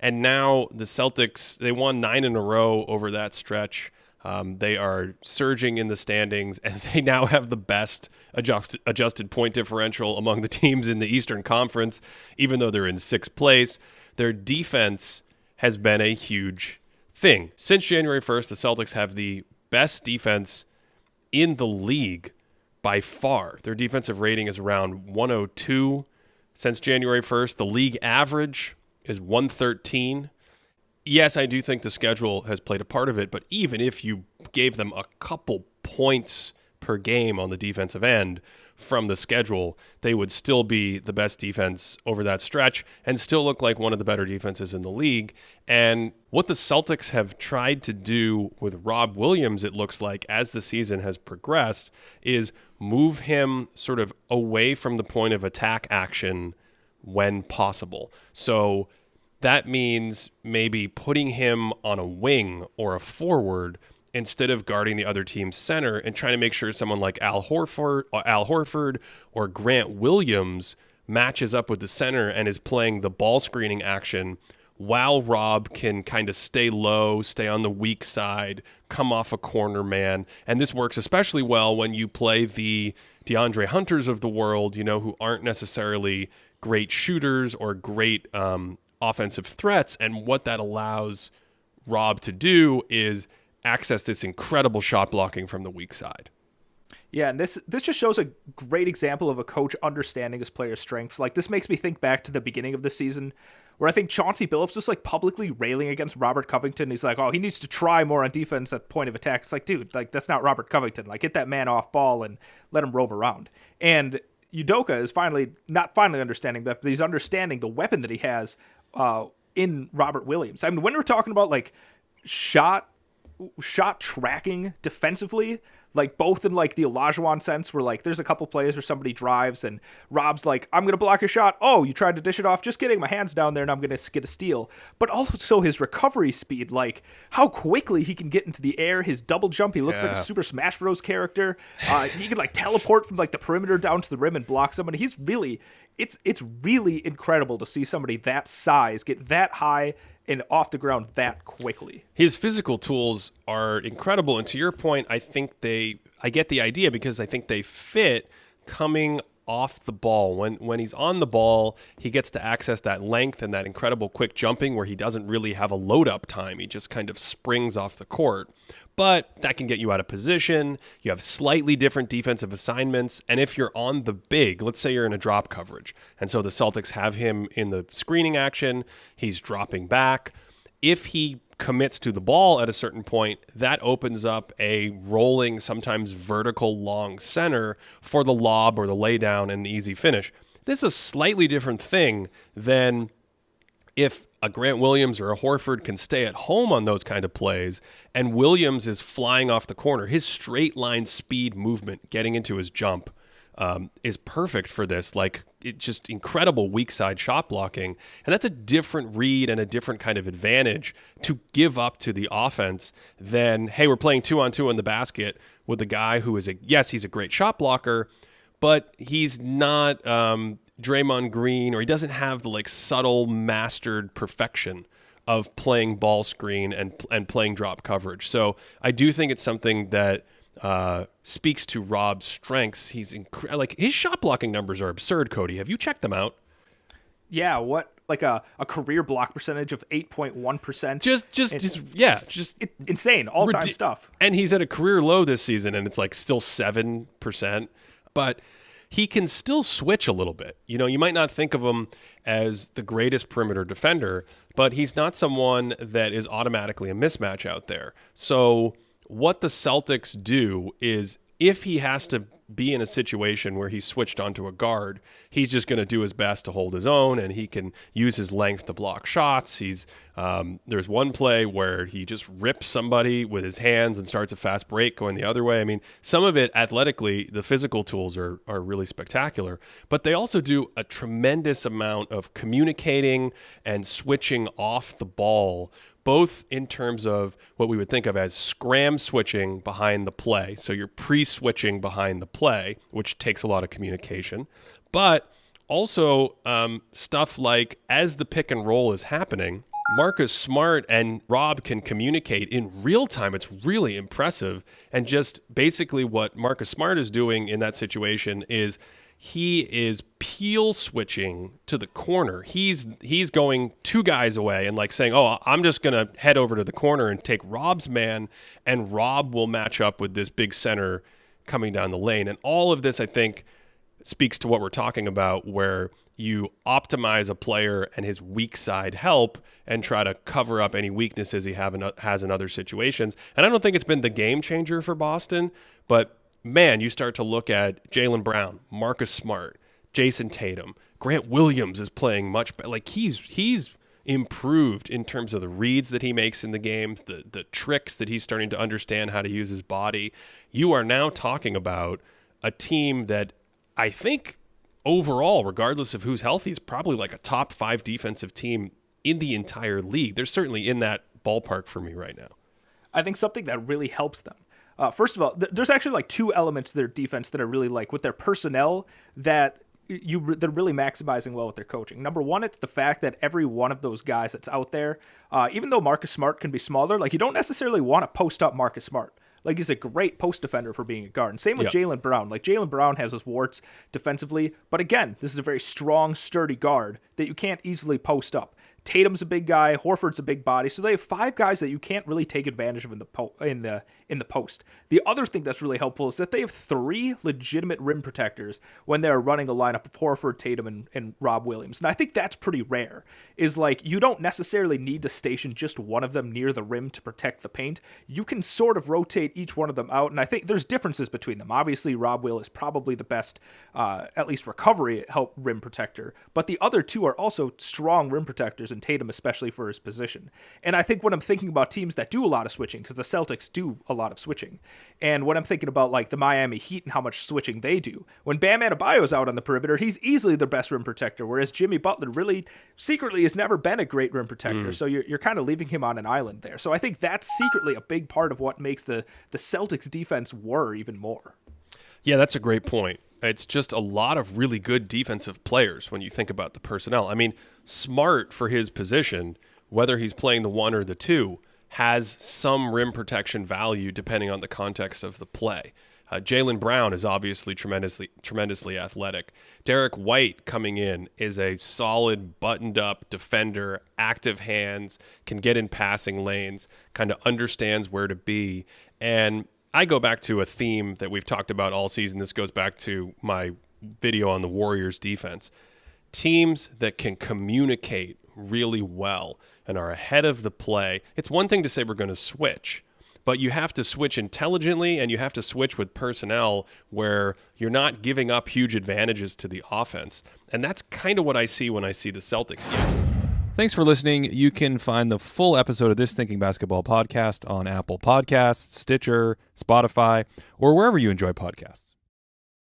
And now the Celtics, they won 9 in a row over that stretch. They are surging in the standings, and they now have the best adjusted point differential among the teams in the Eastern Conference, even though they're in 6th place. Their defense has been a huge thing. Since January 1st, the Celtics have the best defense in the league by far. Their defensive rating is around 102 since January 1st. The league average is 113. Yes, I do think the schedule has played a part of it, but even if you gave them a couple points per game on the defensive end from the schedule, they would still be the best defense over that stretch and still look like one of the better defenses in the league. And what the Celtics have tried to do with Rob Williams, it looks like, as the season has progressed, is move him sort of away from the point of attack action when possible. So that means maybe putting him on a wing or a forward instead of guarding the other team's center and trying to make sure someone like Al Horford or Grant Williams matches up with the center and is playing the ball screening action while Rob can kind of stay low, stay on the weak side, come off a corner man. And this works especially well when you play the DeAndre Hunters of the world, who aren't necessarily great shooters or great offensive threats. And what that allows Rob to do is access this incredible shot blocking from the weak side. Yeah, and this just shows a great example of a coach understanding his players' strengths. Like, this makes me think back to the beginning of the season where I think Chauncey Billups was publicly railing against Robert Covington. He's like, oh, he needs to try more on defense at point of attack. It's like, dude, that's not Robert Covington. Get that man off ball and let him rove around. And Udoka is not finally understanding that, but he's understanding the weapon that he has in Robert Williams. I mean, when we're talking about shot tracking defensively, both in the Olajuwon sense where there's a couple plays where somebody drives and Rob's like, I'm going to block a shot. Oh, you tried to dish it off. Just kidding. My hand's down there and I'm going to get a steal. But also his recovery speed, how quickly he can get into the air, his double jump. He looks like a Super Smash Bros. Character. He can teleport from the perimeter down to the rim and block somebody. He's really, it's really incredible to see somebody that size get that high and off the ground that quickly. His physical tools are incredible. And to your point, I get the idea because I think they fit coming off the ball. When he's on the ball, he gets to access that length and that incredible quick jumping where he doesn't really have a load up time. He just kind of springs off the court. But that can get you out of position. You have slightly different defensive assignments. And if you're on the big, let's say you're in a drop coverage, and so the Celtics have him in the screening action, he's dropping back. If he commits to the ball at a certain point, that opens up a rolling, sometimes vertical long center for the lob or the laydown and the easy finish. This is a slightly different thing than if a Grant Williams or a Horford can stay at home on those kind of plays, and Williams is flying off the corner. His straight line speed movement, getting into his jump, is perfect for this. It's just incredible weak side shot blocking. And that's a different read and a different kind of advantage to give up to the offense than, hey, we're playing 2-on-2 in the basket with a guy who is he's a great shot blocker, but he's not Draymond Green, or he doesn't have the subtle mastered perfection of playing ball screen and playing drop coverage. So I do think it's something that speaks to Rob's strengths. He's his shot blocking numbers are absurd. Cody, have you checked them out? Yeah, what a career block percentage of 8.1%. Just insane, all-time stuff. And he's at a career low this season, and it's still 7%, but he can still switch a little bit. You might not think of him as the greatest perimeter defender, but he's not someone that is automatically a mismatch out there. So what the Celtics do is, if he has to be in a situation where he's switched onto a guard, he's just going to do his best to hold his own, and he can use his length to block shots. There's one play where he just rips somebody with his hands and starts a fast break going the other way. I mean, some of it athletically, the physical tools are really spectacular, but they also do a tremendous amount of communicating and switching off the ball, both in terms of what we would think of as scram switching behind the play. So you're pre-switching behind the play, which takes a lot of communication, but also stuff like as the pick and roll is happening, Marcus Smart and Rob can communicate in real time. It's really impressive. And just basically what Marcus Smart is doing in that situation is he is peel switching to the corner. He's going two guys away and like saying, oh, I'm just going to head over to the corner and take Rob's man, and Rob will match up with this big center coming down the lane. And all of this, I think, speaks to what we're talking about, where you optimize a player and his weak side help and try to cover up any weaknesses he has in other situations. And I don't think it's been the game changer for Boston, but man, you start to look at Jaylen Brown, Marcus Smart, Jason Tatum, Grant Williams is playing much better. Like he's improved in terms of the reads that he makes in the games, the tricks that he's starting to understand how to use his body. You are now talking about a team that I think overall, regardless of who's healthy, is probably like a top 5 defensive team in the entire league. They're certainly in that ballpark for me right now. I think something that really helps them. First of all, there's actually like 2 elements to their defense that I really like with their personnel that they're really maximizing well with their coaching. Number one, it's the fact that every one of those guys that's out there, even though Marcus Smart can be smaller, like you don't necessarily want to post up Marcus Smart. Like he's a great post defender for being a guard. And same with Jaylen Brown. Like Jaylen Brown has his warts defensively, but again, this is a very strong, sturdy guard that you can't easily post up. Tatum's a big guy, Horford's a big body, so they have 5 guys that you can't really take advantage of in the post. The other thing that's really helpful is that they have 3 legitimate rim protectors when they're running a lineup of Horford, Tatum, and Rob Williams. And I think that's pretty rare. Is like you don't necessarily need to station just one of them near the rim to protect the paint. You can sort of rotate each one of them out, and I think there's differences between them. Obviously, Rob Will is probably the best, at least recovery help rim protector, but the other 2 are also strong rim protectors, and Tatum especially for his position. And I think when I'm thinking about teams that do a lot of switching, because the Celtics do a lot of switching, and when I'm thinking about like the Miami Heat and how much switching they do, when Bam Adebayo's out on the perimeter, he's easily their best rim protector, whereas Jimmy Butler really secretly has never been a great rim protector, so you're kind of leaving him on an island there. So I think that's secretly a big part of what makes the Celtics defense whir even more. Yeah, that's a great point. It's just a lot of really good defensive players when you think about the personnel. I mean, Smart for his position, whether he's playing the 1 or the 2, has some rim protection value depending on the context of the play. Jaylen Brown is obviously tremendously athletic. Derek White coming in is a solid, buttoned-up defender, active hands, can get in passing lanes, kind of understands where to be. And I go back to a theme that we've talked about all season. This goes back to my video on the Warriors defense. Teams that can communicate really well and are ahead of the play. It's one thing to say we're going to switch, but you have to switch intelligently, and you have to switch with personnel where you're not giving up huge advantages to the offense. And that's kind of what I see when I see the Celtics. Thanks for listening. You can find the full episode of this Thinking Basketball podcast on Apple Podcasts, Stitcher, Spotify, or wherever you enjoy podcasts.